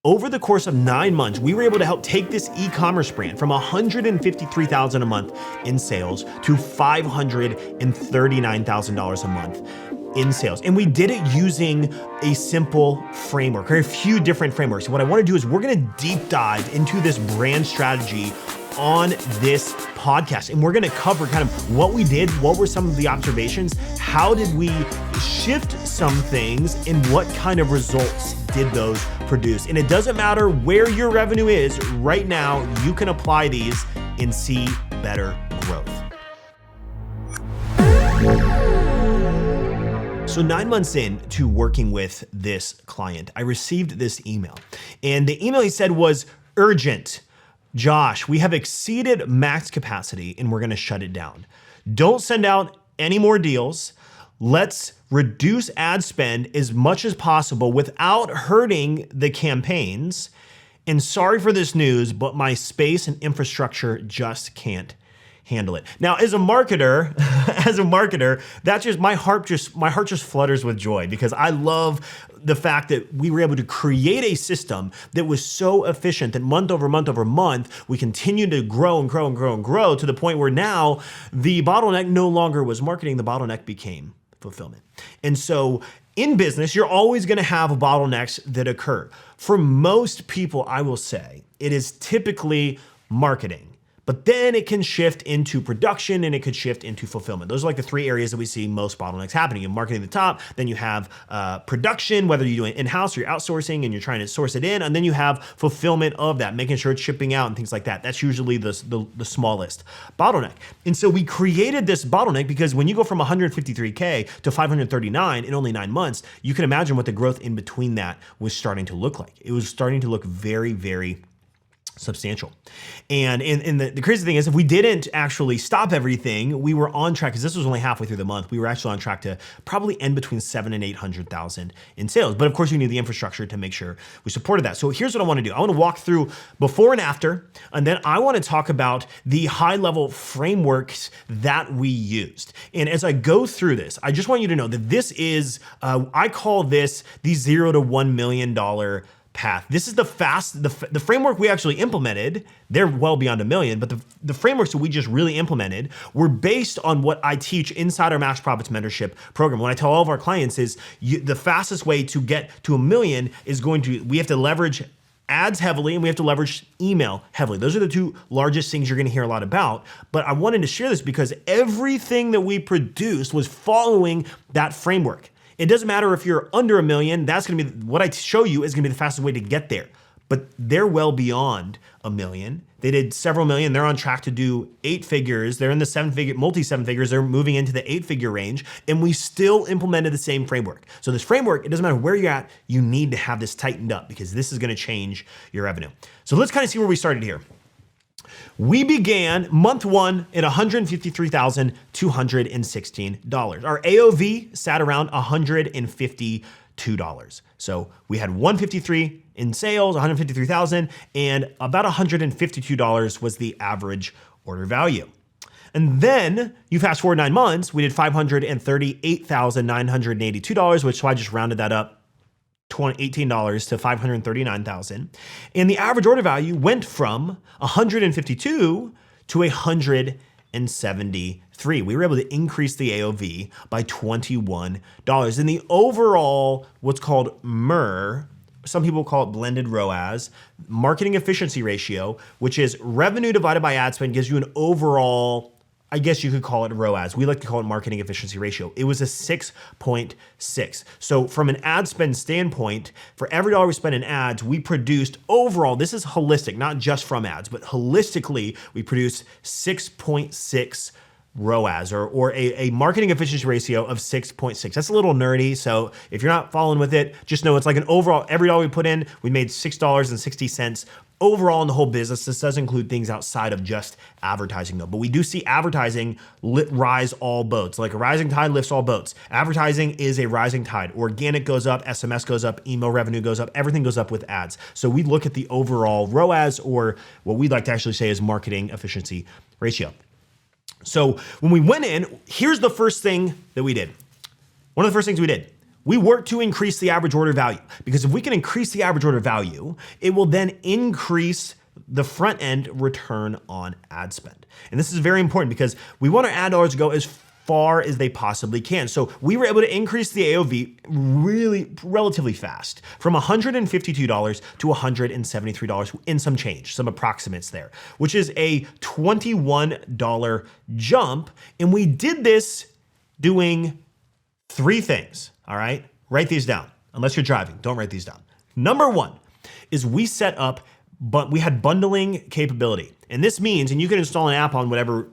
over the course of 9 months, we were able to help take this e-commerce brand from $153,000 a month in sales to $539,000 a month in sales. And we did it using a simple framework, or a few different frameworks. And what I want to do is we're going to deep dive into this brand strategy on this podcast. And we're going to cover kind of what we did, what were some of the observations, how did we shift some things, and what kind of results did those produce. And it doesn't matter where your revenue is right now, you can apply these and see better growth. So 9 months into working with this client, I received this email. And the email he said was urgent. Josh, we have exceeded max capacity and we're gonna shut it down. Don't send out any more deals. Let's reduce ad spend as much as possible without hurting the campaigns. And sorry for this news, but my space and infrastructure just can't handle it. Now, as a marketer, that's just my heart just flutters with joy, because I love the fact that we were able to create a system that was so efficient that month over month over month, we continued to grow and grow and grow and grow to the point where now the bottleneck no longer was marketing, the bottleneck became fulfillment. And so in business, you're always gonna have bottlenecks that occur. For most people, I will say, it is typically marketing. But then it can shift into production and it could shift into fulfillment. Those are like the three areas that we see most bottlenecks happening. You have marketing at the top, then you have production, whether you do it in-house or you're outsourcing and you're trying to source it in, and then you have fulfillment of that, making sure it's shipping out and things like that. That's usually the smallest bottleneck. And so we created this bottleneck because when you go from 153K to 539 in only 9 months, you can imagine what the growth in between that was starting to look like. It was starting to look very, very substantial. And the crazy thing is, if we didn't actually stop everything, we were on track, because this was only halfway through the month, we were actually on track to probably end between 700,000 and 800,000 in sales. But of course, you need the infrastructure to make sure we supported that. So here's what I want to do. I want to walk through before and after, and then I want to talk about the high level frameworks that we used. And as I go through this, I just want you to know that this is, I call this the $0 to $1 million path. This is the framework we actually implemented. They're well beyond $1 million, but the frameworks that we just really implemented were based on what I teach inside our Max Profits mentorship program. What I tell all of our clients is the fastest way to get to $1 million is we have to leverage ads heavily and we have to leverage email heavily. Those are the two largest things you're gonna hear a lot about. But I wanted to share this because everything that we produced was following that framework. It doesn't matter if you're under $1 million, that's gonna be, what I show you is gonna be the fastest way to get there. But they're well beyond $1 million. They did several million, they're on track to do 8 figures. They're in the multi-7 figures, they're moving into the 8-figure range, and we still implemented the same framework. So this framework, it doesn't matter where you're at, you need to have this tightened up because this is gonna change your revenue. So let's kind of see where we started here. We began month 1 at $153,216. Our AOV sat around $152. So we had 153 in sales, 153,000, and about $152 was the average order value. And then you fast forward 9 months, we did $538,982, which so I just rounded that up $18 to $539,000. And the average order value went from 152 to 173. We were able to increase the AOV by $21. And the overall, what's called MER, some people call it blended ROAS, marketing efficiency ratio, which is revenue divided by ad spend, gives you an overall, I guess you could call it ROAS. We like to call it marketing efficiency ratio. It was a 6.6. So from an ad spend standpoint, for every dollar we spend in ads, we produced overall, this is holistic, not just from ads, but holistically, we produced 6.6 ROAS, or a marketing efficiency ratio of 6.6. That's a little nerdy, so if you're not following with it, just know it's like an overall, every dollar we put in, we made $6.60 overall in the whole business. This does include things outside of just advertising though, but we do see advertising rise all boats. Like a rising tide lifts all boats. Advertising is a rising tide. Organic goes up, SMS goes up, email revenue goes up, everything goes up with ads. So we look at the overall ROAS, or what we'd like to actually say is marketing efficiency ratio. So when we went in, here's the first thing that we did. One of the first things we did, we work to increase the average order value, because if we can increase the average order value, it will then increase the front end return on ad spend. And this is very important because we want our ad dollars to go as far as they possibly can. So we were able to increase the AOV really relatively fast, from $152 to $173 in some change, some approximates there, which is a $21 jump. And we did this doing three things, all right? Write these down. Unless you're driving, don't write these down. Number one is we set up, but we had bundling capability. And this means, and you can install an app on whatever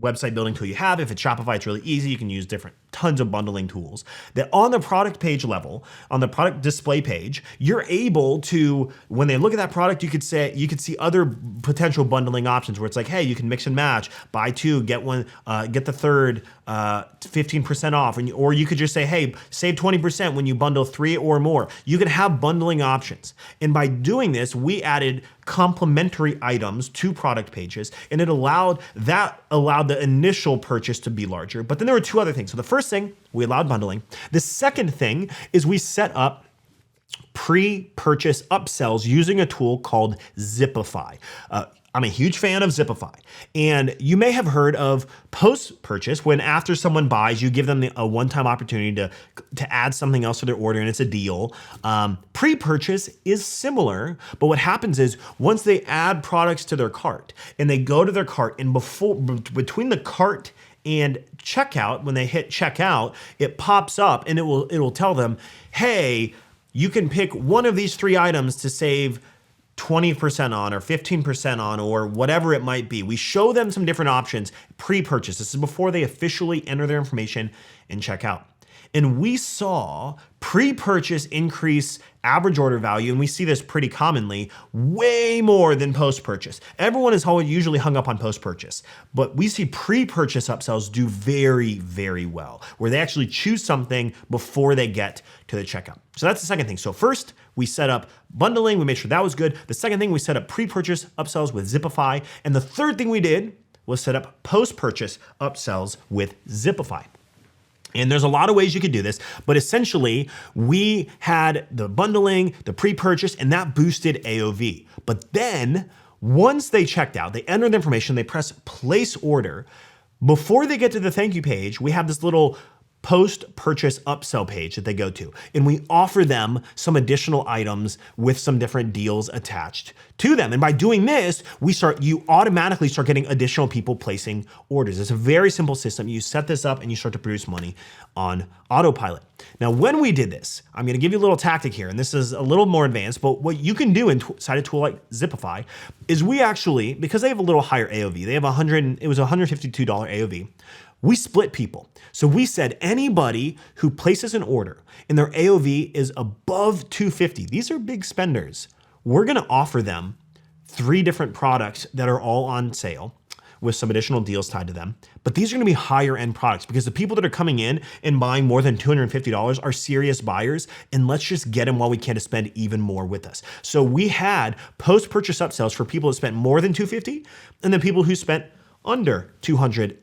website building tool you have. If it's Shopify, it's really easy. You can use tons of bundling tools. That on the product page level, on the product display page, you're able to, when they look at that product, you could see other potential bundling options where it's like, hey, you can mix and match, buy two, get one, get the third, 15% off. Or you could just say, hey, save 20% when you bundle three or more. You can have bundling options. And by doing this, we added complementary items to product pages, and it allowed the initial purchase to be larger. But then there were two other things. So the first thing, we allowed bundling. The second thing is we set up pre-purchase upsells using a tool called Zipify. I'm a huge fan of Zipify. And you may have heard of post-purchase, when after someone buys, you give them a one-time opportunity to add something else to their order, and it's a deal. Pre-purchase is similar, but what happens is once they add products to their cart and they go to their cart, and between the cart and checkout, when they hit checkout, it pops up and it will tell them, hey, you can pick one of these three items to save 20% on or 15% on or whatever it might be. We show them some different options pre-purchase. This is before they officially enter their information and check out. And we saw pre-purchase increase average order value, and we see this pretty commonly, way more than post-purchase. Everyone is usually hung up on post-purchase, but we see pre-purchase upsells do very, very well, where they actually choose something before they get to the checkout. So that's the second thing. So first, we set up bundling, we made sure that was good. The second thing, we set up pre-purchase upsells with Zipify. And the third thing we did was set up post-purchase upsells with Zipify. And there's a lot of ways you could do this, but essentially we had the bundling, the pre-purchase, and that boosted AOV. But then once they checked out, they entered the information, they press place order. Before they get to the thank you page, we have this little post-purchase upsell page that they go to. And we offer them some additional items with some different deals attached to them. And by doing this, you automatically start getting additional people placing orders. It's a very simple system. You set this up and you start to produce money on autopilot. Now, when we did this, I'm gonna give you a little tactic here, and this is a little more advanced, but what you can do inside a tool like Zipify is we actually, because they have a little higher AOV, it was $152 AOV, we split people. So we said anybody who places an order and their AOV is above $250, these are big spenders, we're gonna offer them 3 different products that are all on sale with some additional deals tied to them. But these are gonna be higher end products because the people that are coming in and buying more than $250 are serious buyers, and let's just get them while we can to spend even more with us. So we had post-purchase upsells for people that spent more than $250 and then people who spent under $250.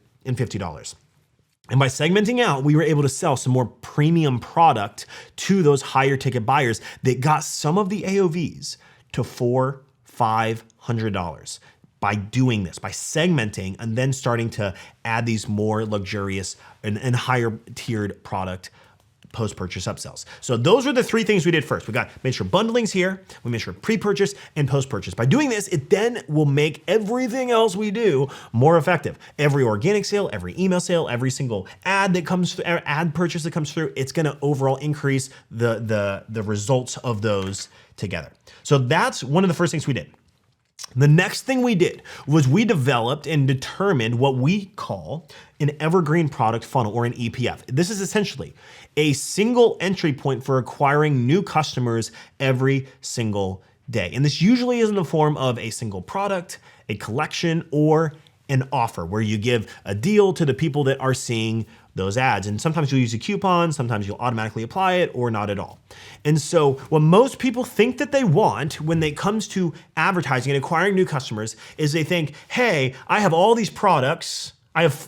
And by segmenting out, we were able to sell some more premium product to those higher ticket buyers that got some of the AOVs to $400, $500 by doing this, by segmenting and then starting to add these more luxurious and higher tiered product post-purchase upsells. So those are the 3 things we did first. We made sure bundling's here, we made sure pre-purchase and post-purchase. By doing this, it then will make everything else we do more effective. Every organic sale, every email sale, every single ad purchase that comes through, it's gonna overall increase the results of those together. So that's one of the first things we did. The next thing we did was we developed and determined what we call an evergreen product funnel, or an EPF. This is essentially a single entry point for acquiring new customers every single day. And this usually is in the form of a single product, a collection, or an offer where you give a deal to the people that are seeing those ads. And sometimes you'll use a coupon, sometimes you'll automatically apply it, or not at all. And so what most people think that they want when it comes to advertising and acquiring new customers is they think, hey, I have all these products, I have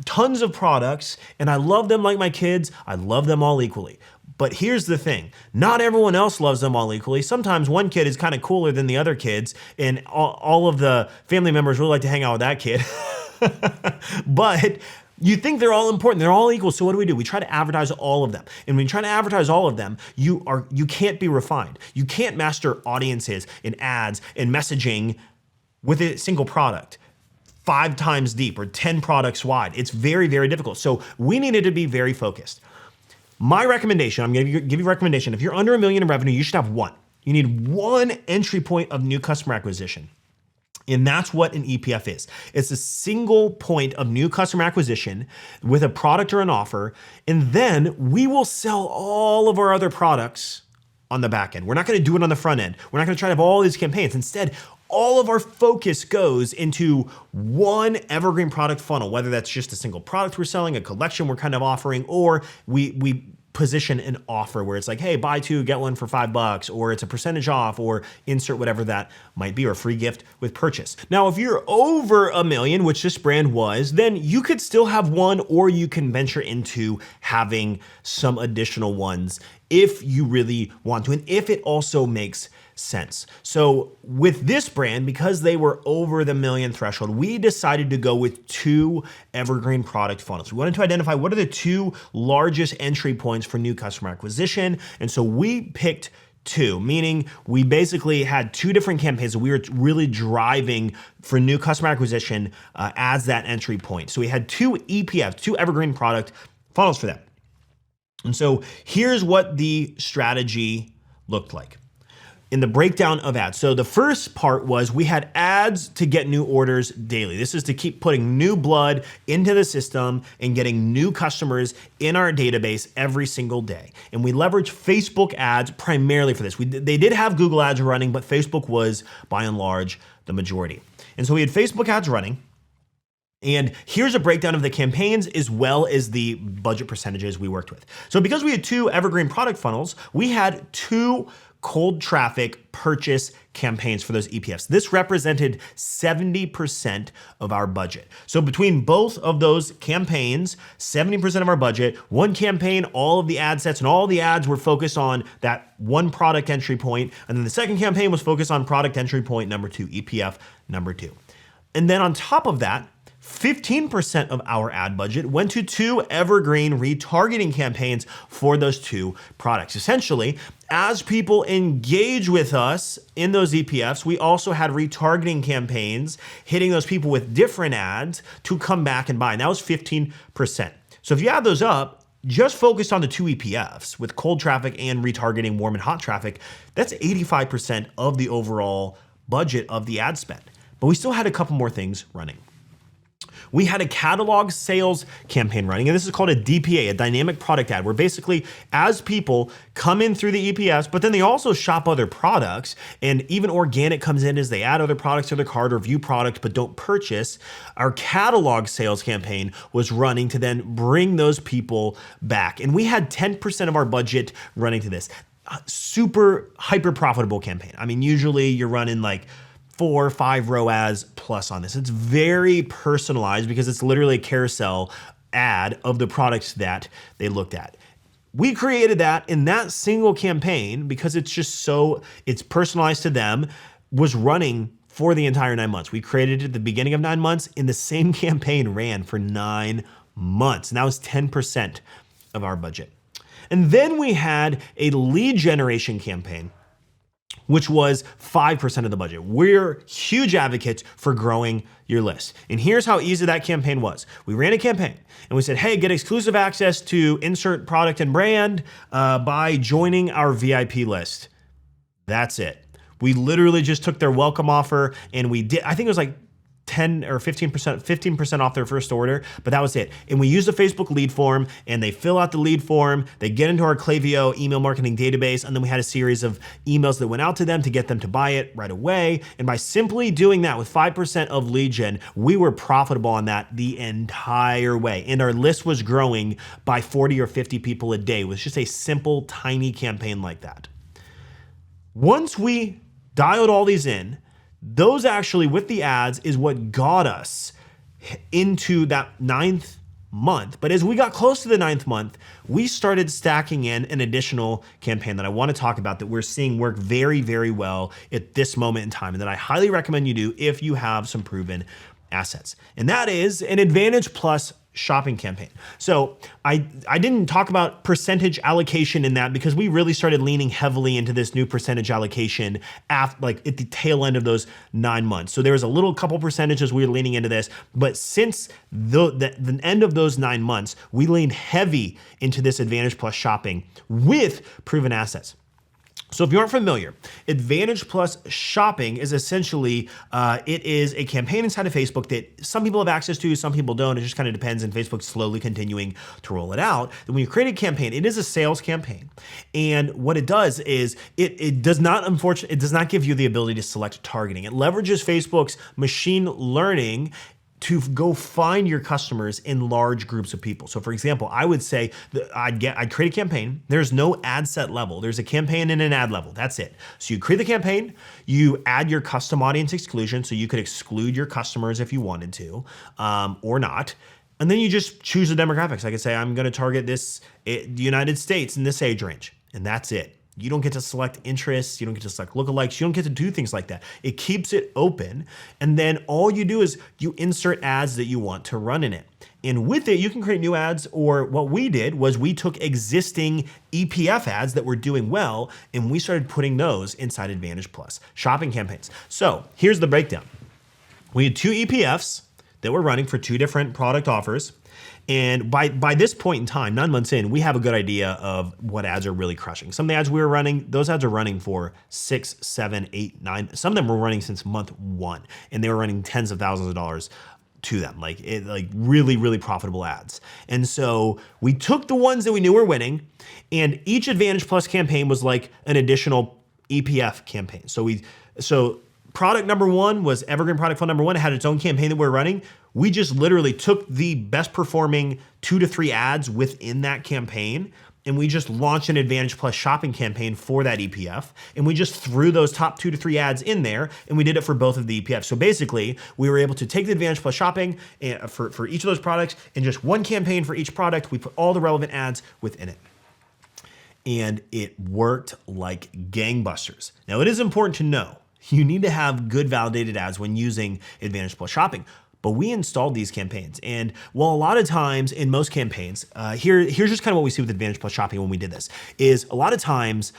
tons of products, and I love them like my kids, I love them all equally. But here's the thing, not everyone else loves them all equally. Sometimes one kid is kind of cooler than the other kids, and all of the family members really like to hang out with that kid. But you think they're all important, they're all equal, so what do? We try to advertise all of them. And when you try to advertise all of them, you can't be refined. You can't master audiences and ads and messaging with a single product 5 times deep or 10 products wide. It's very, very difficult. So we needed to be very focused. My recommendation, I'm gonna give you a recommendation. If you're under $1 million in revenue, you should have one. You need one entry point of new customer acquisition. And that's what an EPF is. It's a single point of new customer acquisition with a product or an offer. And then we will sell all of our other products on the back end. We're not gonna do it on the front end. We're not gonna try to have all these campaigns. Instead, all of our focus goes into one evergreen product funnel, whether that's just a single product we're selling, a collection we're kind of offering, or we position an offer where it's like, hey, buy 2, get 1 for $5, or it's a percentage off, or insert whatever that might be, or a free gift with purchase. Now, if you're over $1 million, which this brand was, then you could still have one, or you can venture into having some additional ones if you really want to, and if it also makes sense. So with this brand, because they were over the $1 million threshold, we decided to go with 2 evergreen product funnels. We wanted to identify what are the 2 largest entry points for new customer acquisition. And so we picked 2, meaning we basically had 2 different campaigns that we were really driving for new customer acquisition as that entry point. So we had 2 EPFs, 2 evergreen product funnels for them. And so here's what the strategy looked like in the breakdown of ads. So the first part was we had ads to get new orders daily. This is to keep putting new blood into the system and getting new customers in our database every single day. And we leveraged Facebook ads primarily for this. They did have Google ads running, but Facebook was by and large the majority. And so we had Facebook ads running. And here's a breakdown of the campaigns as well as the budget percentages we worked with. So because we had 2 evergreen product funnels, we had 2 cold traffic purchase campaigns for those EPFs. This represented 70% of our budget. So between both of those campaigns, 70% of our budget, one campaign, all of the ad sets and all the ads were focused on that one product entry point. And then the second campaign was focused on product entry point number 2, EPF number 2. And then on top of that, 15% of our ad budget went to 2 evergreen retargeting campaigns for those 2 products. Essentially, as people engage with us in those EPFs, we also had retargeting campaigns hitting those people with different ads to come back and buy. And that was 15%. So if you add those up, just focused on the 2 EPFs with cold traffic and retargeting warm and hot traffic, that's 85% of the overall budget of the ad spend. But we still had a couple more things running. We had a catalog sales campaign running, and this is called a DPA, a dynamic product ad, where basically as people come in through the EPS, but then they also shop other products, and even organic comes in as they add other products to their cart or view product but don't purchase. Our catalog sales campaign was running to then bring those people back. And we had 10% of our budget running to this. Super hyper profitable campaign. I mean, usually you're running like 4 or 5 ROAS plus on this. It's very personalized because it's literally a carousel ad of the products that they looked at. We created that in that single campaign because it's personalized to them, was running for the entire 9 months. We created it at the beginning of 9 months, and the same campaign ran for 9 months. And that was 10% of our budget. And then we had a lead generation campaign, which was 5% of the budget. We're huge advocates for growing your list. And here's how easy that campaign was. We ran a campaign and we said, hey, get exclusive access to insert product and brand by joining our VIP list. That's it. We literally just took their welcome offer and we did, I think it was like 10 or 15% off their first order, but that was it. And we used a Facebook lead form and they fill out the lead form, they get into our Klaviyo email marketing database, and then we had a series of emails that went out to them to get them to buy it right away. And by simply doing that with 5% of lead gen, we were profitable on that the entire way. And our list was growing by 40 or 50 people a day with just a simple, tiny campaign like that. Once we dialed all these in, those actually with the ads is what got us into that 9th month. But as we got close to the 9th month, we started stacking in an additional campaign that I want to talk about that we're seeing work very, very well at this moment in time, and that I highly recommend you do if you have some proven assets. And that is an Advantage Plus shopping campaign. So I didn't talk about percentage allocation in that because we really started leaning heavily into this new percentage allocation at the tail end of those 9 months. So there was a little couple percentages we were leaning into this, but since the end of those 9 months, we leaned heavy into this Advantage Plus shopping with proven assets. So if you aren't familiar, Advantage Plus shopping is essentially, it is a campaign inside of Facebook that some people have access to, some people don't. It just kind of depends, and Facebook's slowly continuing to roll it out. And when you create a campaign, it is a sales campaign. And what it does is it does not give you the ability to select targeting. It leverages Facebook's machine learning to go find your customers in large groups of people. So for example, I would say that I'd create a campaign. There's no ad set level. There's a campaign and an ad level. That's it. So you create the campaign, you add your custom audience exclusion. So you could exclude your customers if you wanted to, or not. And then you just choose the demographics. I could say, I'm gonna target the United States in this age range, and that's it. You don't get to select interests, you don't get to select lookalikes, you don't get to do things like that. It keeps it open, and then all you do is you insert ads that you want to run in it. And with it, you can create new ads, or what we did was we took existing EPF ads that were doing well, and we started putting those inside Advantage Plus shopping campaigns. So here's the breakdown. We had 2 EPFs that were running for 2 different product offers. And by this point in time, 9 months in, we have a good idea of what ads are really crushing. Some of the ads we were running, those ads are running for 6, 7, 8, 9. Some of them were running since month 1, and they were running tens of thousands of dollars to them, like really, really profitable ads. And so we took the ones that we knew were winning, and each Advantage Plus campaign was like an additional EPF campaign. So product number 1 was Evergreen Product Fund number 1. It had its own campaign that we were running. We just literally took the best performing 2 to 3 ads within that campaign, and we just launched an Advantage Plus shopping campaign for that EPF. And we just threw those top 2 to 3 ads in there, and we did it for both of the EPFs. So basically, we were able to take the Advantage Plus shopping for each of those products, and just one campaign for each product. We put all the relevant ads within it. And it worked like gangbusters. Now, it is important to know, you need to have good validated ads when using Advantage Plus shopping. But we installed these campaigns. And while a lot of times in most campaigns, here's just kind of what we see with Advantage Plus shopping when we did this, is a lot of times,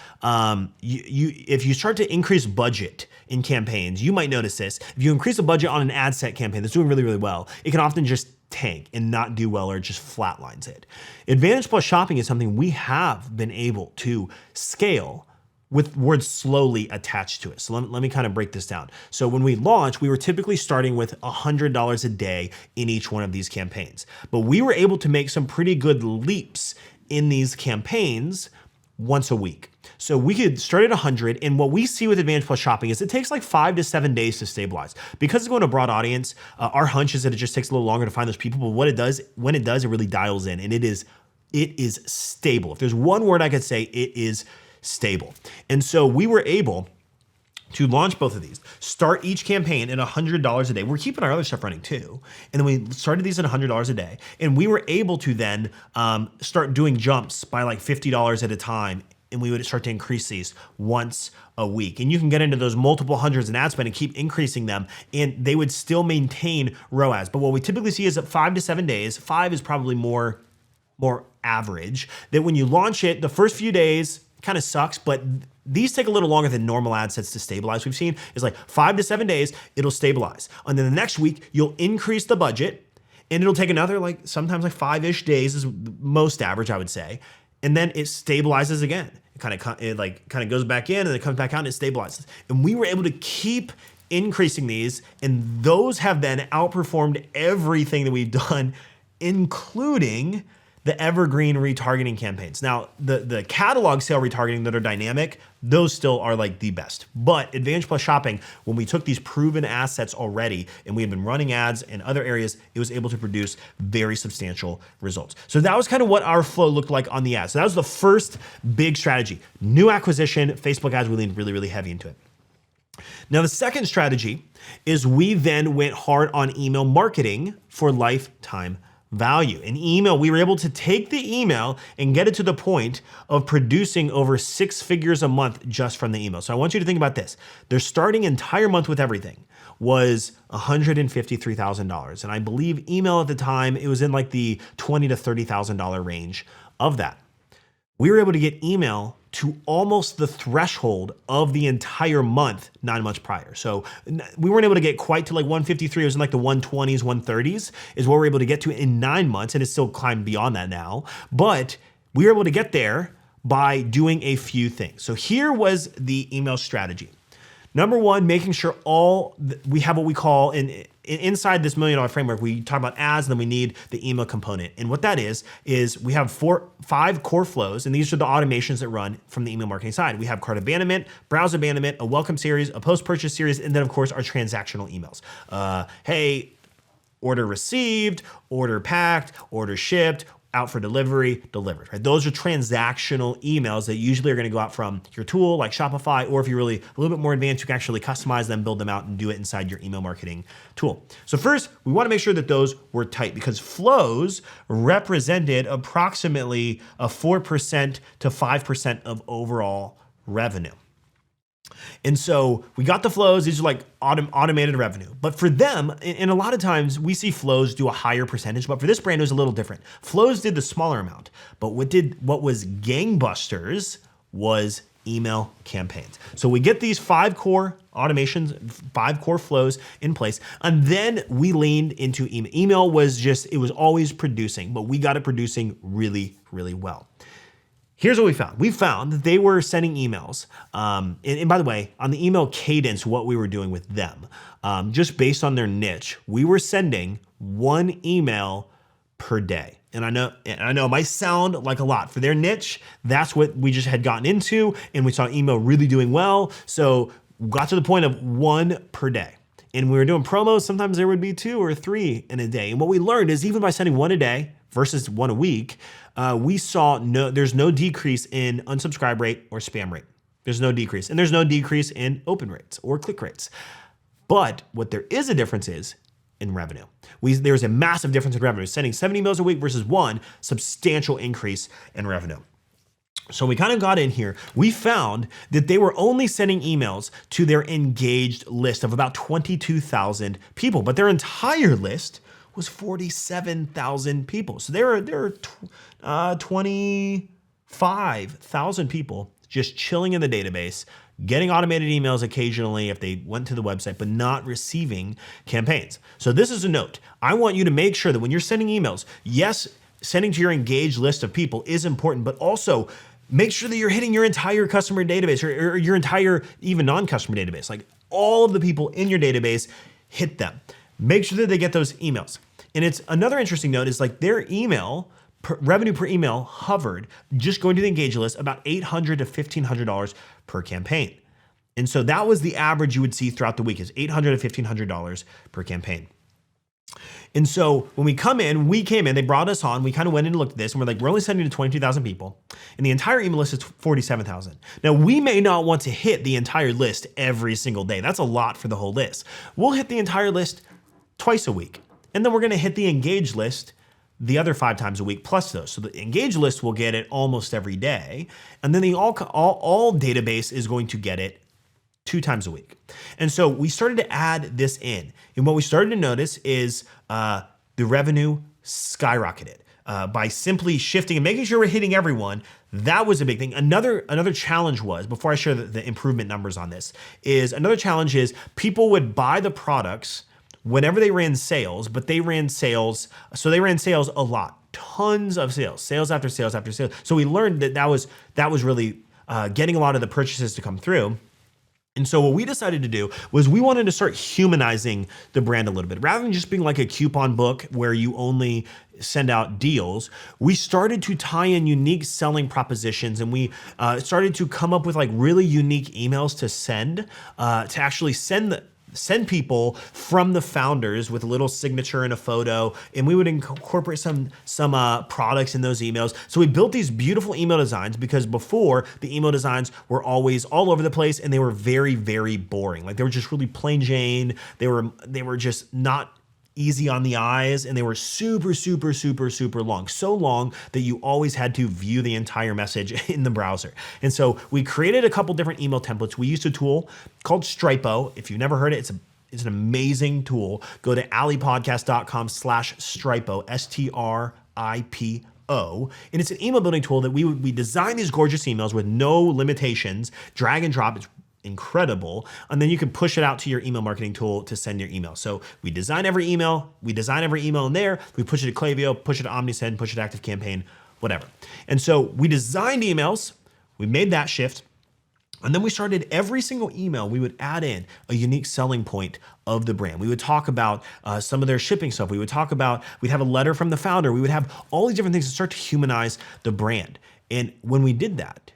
if you start to increase budget in campaigns, you might notice this. If you increase the budget on an ad set campaign that's doing really, really well, it can often just tank and not do well, or it just flatlines it. Advantage Plus shopping is something we have been able to scale with words slowly attached to it. So let me kind of break this down. So when we launched, we were typically starting with $100 a day in each one of these campaigns. But we were able to make some pretty good leaps in these campaigns once a week. So we could start at 100, and what we see with Advantage Plus shopping is it takes like 5 to 7 days to stabilize. Because it's going to a broad audience, our hunch is that it just takes a little longer to find those people, but what it does, when it does, it really dials in, and it is stable. If there's one word I could say, it is stable. And so we were able to launch both of these, start each campaign at $100 a day. We're keeping our other stuff running too. And then we started these at $100 a day. And we were able to then start doing jumps by like $50 at a time. And we would start to increase these once a week. And you can get into those multiple hundreds in ad spend and keep increasing them, and they would still maintain ROAS. But what we typically see is at 5 to 7 days, 5 is probably more average, that when you launch it, the first few days kind of sucks, but these take a little longer than normal ad sets to stabilize. We've seen is like 5 to 7 days, it'll stabilize. And then the next week, you'll increase the budget, and it'll take another sometimes 5-ish days is most average, I would say. And then it stabilizes again. It kind of goes back in, and then it comes back out, and it stabilizes. And we were able to keep increasing these, and those have then outperformed everything that we've done, including the evergreen retargeting campaigns. Now, the catalog sale retargeting that are dynamic, those still are like the best. But Advantage Plus shopping, when we took these proven assets already and we had been running ads in other areas, it was able to produce very substantial results. So that was kind of what our flow looked like on the ads. So that was the first big strategy. New acquisition, Facebook ads, we leaned really, really heavy into it. Now, the second strategy is we then went hard on email marketing for lifetime value. In email, we were able to take the email and get it to the point of producing over 6 figures a month just from the email. So I want you to think about this. Their starting entire month with everything was $153,000. And I believe email at the time, it was in like the $20,000 to $30,000 range of that. We were able to get email to almost the threshold of the entire month 9 months prior. So we weren't able to get quite to like 153, it was in like the 120s, 130s is what we're able to get to in 9 months, and it's still climbed beyond that now. But we were able to get there by doing a few things. So here was the email strategy. Number one, making sure we have what we call inside this $1 million framework, we talk about ads, and then we need the email component. And what that is we have 5 core flows, and these are the automations that run from the email marketing side. We have cart abandonment, browse abandonment, a welcome series, a post-purchase series, and then of course our transactional emails. Hey, order received, order packed, order shipped, out for delivery, delivered, right? Those are transactional emails that usually are gonna go out from your tool like Shopify, or if you're really a little bit more advanced, you can actually customize them, build them out, and do it inside your email marketing tool. So first, we wanna make sure that those were tight, because flows represented approximately a 4% to 5% of overall revenue. And so we got the flows, these are like automated revenue. But for them, and a lot of times we see flows do a higher percentage, but for this brand it was a little different. Flows did the smaller amount, but what was gangbusters was email campaigns. So we get these 5 core automations, 5 core flows in place, and then we leaned into email. Email was it was always producing, but we got it producing really, really well. Here's what we found. We found that they were sending emails. And by the way, on the email cadence, what we were doing with them, just based on their niche, we were sending 1 email per day. And I know it might sound like a lot. For their niche, that's what we just had gotten into, and we saw email really doing well. So we got to the point of 1 per day. And we were doing promos, sometimes there would be 2 or 3 in a day. And what we learned is even by sending 1 a day versus 1 a week, we saw there's no decrease in unsubscribe rate or spam rate. There's no decrease. And there's no decrease in open rates or click rates. But what there is a difference is in revenue. There's a massive difference in revenue. Sending 70 emails a week versus 1, substantial increase in revenue. So we kind of got in here. We found that they were only sending emails to their engaged list of about 22,000 people, but their entire list was 47,000 people. So there are 25,000 people just chilling in the database, getting automated emails occasionally if they went to the website, but not receiving campaigns. So this is a note. I want you to make sure that when you're sending emails, yes, sending to your engaged list of people is important, but also make sure that you're hitting your entire customer database or your entire even non-customer database. Like all of the people in your database, hit them. Make sure that they get those emails. And it's another interesting note is like their revenue per email hovered, just going to the engaged list, about $800 to $1,500 per campaign. And so that was the average you would see throughout the week, is $800 to $1,500 per campaign. And so when we came in, they brought us on, we kind of went in and looked at this, and we're like, we're only sending to 22,000 people, and the entire email list is 47,000. Now, we may not want to hit the entire list every single day. That's a lot for the whole list. We'll hit the entire list twice a week, and then we're gonna hit the engaged list the other 5 times a week plus those. So the engaged list will get it almost every day, and then the all database is going to get it 2 times a week. And so we started to add this in. And what we started to notice is the revenue skyrocketed by simply shifting and making sure we're hitting everyone. That was a big thing. Another challenge was, before I share the improvement numbers on this, another challenge is people would buy the products whenever they ran sales, but they ran sales a lot, tons of sales after sales after sales. So we learned that was really getting a lot of the purchases to come through. And so what we decided to do was we wanted to start humanizing the brand a little bit. Rather than just being like a coupon book where you only send out deals, we started to tie in unique selling propositions, and we started to come up with like really unique emails to send, to actually send people from the founders with a little signature and a photo, and we would incorporate some products in those emails. So we built these beautiful email designs, because before the email designs were always all over the place and they were very, very boring. Like they were just really plain Jane. They were just not easy on the eyes, and they were super, super, super, super long. So long that you always had to view the entire message in the browser. And so we created a couple different email templates. We used a tool called Stripo. If you've never heard it, it's an amazing tool. Go to alleypodcast.com/Stripo, STRIPO. And it's an email building tool that we design these gorgeous emails with no limitations, drag and drop. It's incredible. And then you can push it out to your email marketing tool to send your email. So we design every email in there. We push it to Klaviyo, push it to OmniSend, push it to ActiveCampaign, whatever. And so we designed emails. We made that shift. And then we started every single email, we would add in a unique selling point of the brand. We would talk about some of their shipping stuff. We'd have a letter from the founder. We would have all these different things to start to humanize the brand. And when we did that,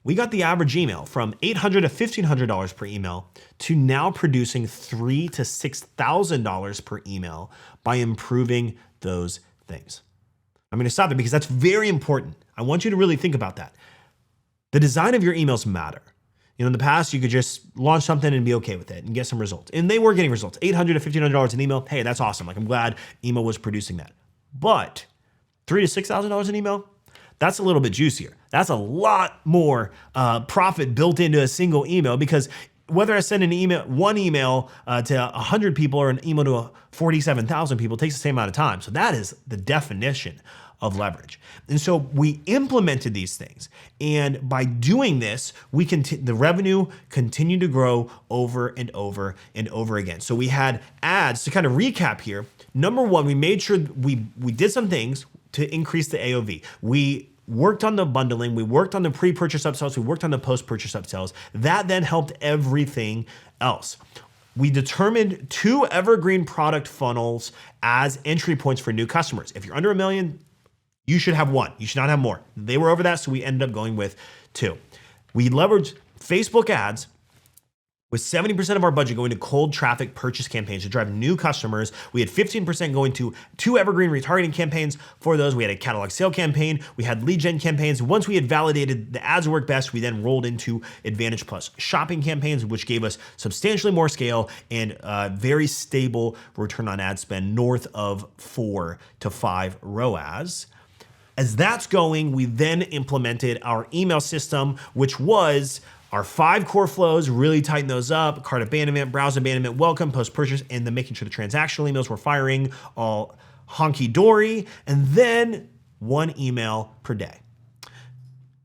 we got the average email from $800 to $1,500 per email to now producing $3,000 to $6,000 per email by improving those things. I'm gonna stop there because that's very important. I want you to really think about that. The design of your emails matter. In the past, you could just launch something and be okay with it and get some results. And they were getting results. $800 to $1,500 an email, hey, that's awesome. I'm glad email was producing that. But $3,000 to $6,000 an email, that's a little bit juicier. That's a lot more profit built into a single email, because whether I send one email to 100 people or an email to 47,000 people takes the same amount of time. So that is the definition of leverage. And so we implemented these things. And by doing this, the revenue continued to grow over and over and over again. So we had ads. To kind of recap here, number one, we made sure we did some things to increase the AOV. We worked on the bundling, we worked on the pre-purchase upsells, we worked on the post-purchase upsells. That then helped everything else. We determined 2 evergreen product funnels as entry points for new customers. If you're under $1 million, you should have 1. You should not have more. They were over that, so we ended up going with 2. We leveraged Facebook ads with 70% of our budget going to cold traffic purchase campaigns to drive new customers. We had 15% going to 2 evergreen retargeting campaigns for those. We had a catalog sale campaign. We had lead gen campaigns. Once we had validated the ads work best, we then rolled into Advantage Plus shopping campaigns, which gave us substantially more scale and very stable return on ad spend north of 4 to 5 ROAS. As that's going, we then implemented our email system, which was our 5 core flows, really tighten those up: cart abandonment, browse abandonment, welcome, post-purchase, and then making sure the transactional emails were firing all honky-dory, and then 1 email per day.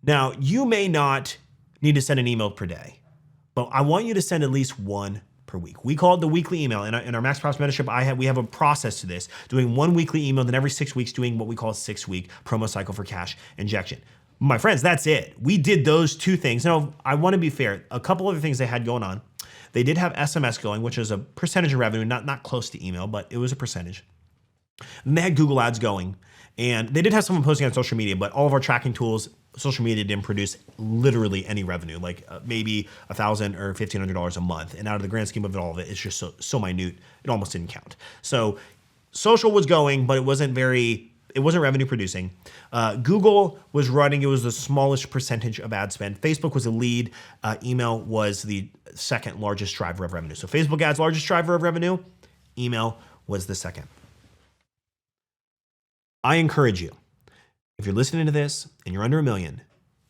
Now, you may not need to send an email per day, but I want you to send at least 1 per week. We call it the weekly email. In our Max Profits Mentorship, we have a process to this, doing 1 weekly email, then every 6 weeks doing what we call a 6-week promo cycle for cash injection. My friends, that's it. We did those 2 things. Now, I want to be fair. A couple other things they had going on. They did have SMS going, which is a percentage of revenue, not close to email, but it was a percentage. And they had Google ads going, and they did have someone posting on social media, but all of our tracking tools, social media didn't produce literally any revenue, like maybe $1,000 or $1,500 a month. And out of the grand scheme of all of it, it's just so minute, it almost didn't count. So social was going, but it wasn't revenue producing. Google was running, it was the smallest percentage of ad spend. Facebook was the lead. Email was the second largest driver of revenue. So Facebook ads, largest driver of revenue. Email was the second. I encourage you, if you're listening to this and you're under $1 million,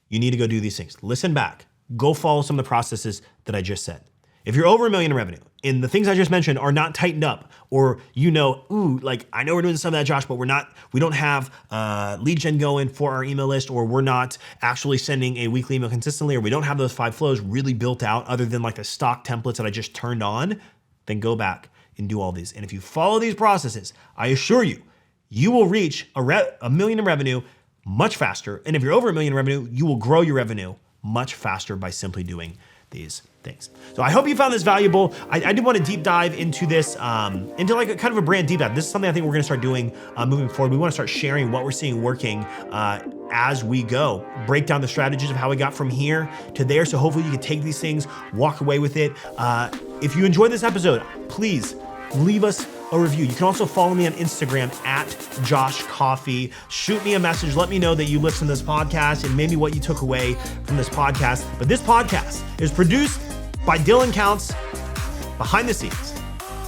you need to go do these things. Listen back, go follow some of the processes that I just said. If you're over $1 million in revenue and the things I just mentioned are not tightened up, or I know we're doing some of that, Josh, but we don't have lead gen going for our email list, or we're not actually sending a weekly email consistently, or we don't have those 5 flows really built out other than like the stock templates that I just turned on, then go back and do all these. And if you follow these processes, I assure you, you will reach $1 million in revenue much faster. And if you're over $1 million in revenue, you will grow your revenue much faster by simply doing these things. So I hope you found this valuable. I did want to deep dive into this, into like a kind of a brand deep dive. This is something I think we're going to start doing moving forward. We want to start sharing what we're seeing working as we go, break down the strategies of how we got from here to there. So hopefully you can take these things, walk away with it. If you enjoyed this episode, please leave us a review. You can also follow me on Instagram @JoshCoffee. Shoot me a message. Let me know that you listened to this podcast and maybe what you took away from this podcast. But this podcast is produced by Dylan Counts behind the scenes.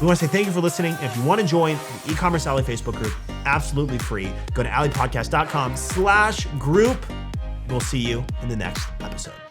We want to say thank you for listening. And if you want to join the Ecommerce Alley Facebook group, absolutely free. Go to alleypodcast.com/group. We'll see you in the next episode.